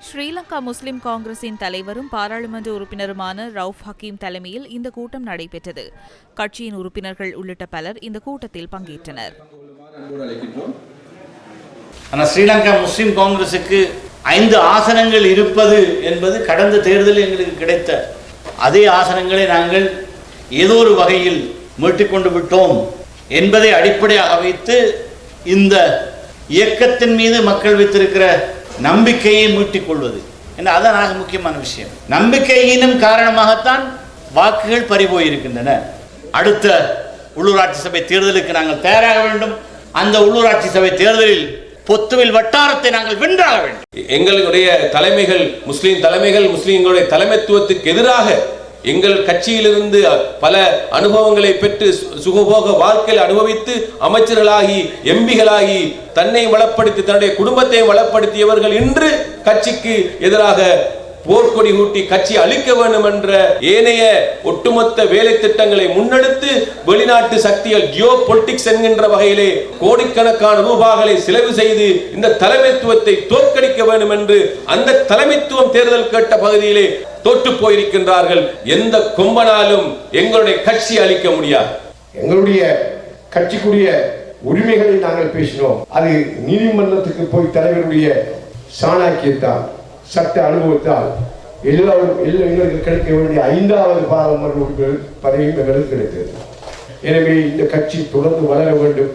ஸ்ரீலங்கா முஸ்லிம் காங்கிரசின் தலைவரும் பாராளுமன்ற உறுப்பினருமான ரவுப் ஹக்கீம் தலைமையில் இந்த கூட்டம் நடைபெற்றது. கட்சியின் உறுப்பினர்கள் உள்ளிட்ட பலர் இந்த கூட்டத்தில் பங்கேற்றனர். ஸ்ரீலங்கா முஸ்லிம் காங்கிரசுக்கு 5 ஆசனங்கள் இருப்பது என்பது கடந்த தேர்தலில் எங்களுக்கு கிடைத்த அதே ஆசனங்களை நாங்கள் ஏதோ ஒரு வகையில் மீட்டுக்கொண்டு விட்டோம் என்பதை அடிப்படையாக வைத்து இந்த இயக்கத்தின் மீது மக்கள் வைத்திருக்கிற நம்பிக்கையை மீட்டிக் கொள்வது என்ற அதான் முக்கியமான விஷயம். நம்பிக்கையினும் காரணமாகத்தான் வாக்குகள் பறிபோயிருக்கின்றன. அடுத்த உள்ளூராட்சி சபை தேர்தலுக்கு நாங்கள் தயாராக வேண்டும். அந்த உள்ளூராட்சி சபை தேர்தலில் பொத்துவில் வட்டாரத்தை நாங்கள் வென்றாக வேண்டும். எங்களுடைய தலைமைகள் முஸ்லிம்களுடைய தலைமைத்துவத்துக்கு எதிராக எங்கள் கட்சியிலிருந்து பல அனுபவங்களை பெற்று சுகபோக வாழ்க்கையில் அனுபவித்து அமைச்சர்களாகி எம்பிகளாகி தன்னை வளப்படுத்தி தன்னுடைய குடும்பத்தையும் வளப்படுத்தியவர்கள் இன்று கட்சிக்கு எதிராக போர்க்கொடி கூட்டி கட்சி அழிக்க வேண்டும் என்ற ஏனைய ஒட்டுமொத்த வேலை திட்டங்களை முன்னெடுத்து வெளிநாட்டு சக்திகள் ஜியோ பொலிட்டிக்ஸ் என்கின்ற வகையிலே கோடிக்கணக்கான ரூபாய்களை செலவு செய்து இந்த தலைமைத்துவத்தை தோற்கடிக்க வேண்டும் என்று அந்த தலைமைத்துவம் தேர்தல் கேட்ட பகுதியிலே தோற்று போயிருக்கின்றார்கள். எந்த கொம்பனாலும் எங்களுடைய கட்சி அளிக்க முடியாது. எங்களுடைய கட்சிக்குரிய உரிமைகளை நாங்கள் பேசினோம். அது நீதிமன்றத்துக்கு போய் தலைவருடைய சாணக்கியத்தால் சட்ட அனுபவத்தால் எங்களுக்கு கிடைக்க வேண்டிய 5வது பாராளுமன்ற உறுப்பினர் பதவியும் எங்களுக்கு கிடைத்தது. எனவே இந்த கட்சி தொடர்ந்து வளர வேண்டும்.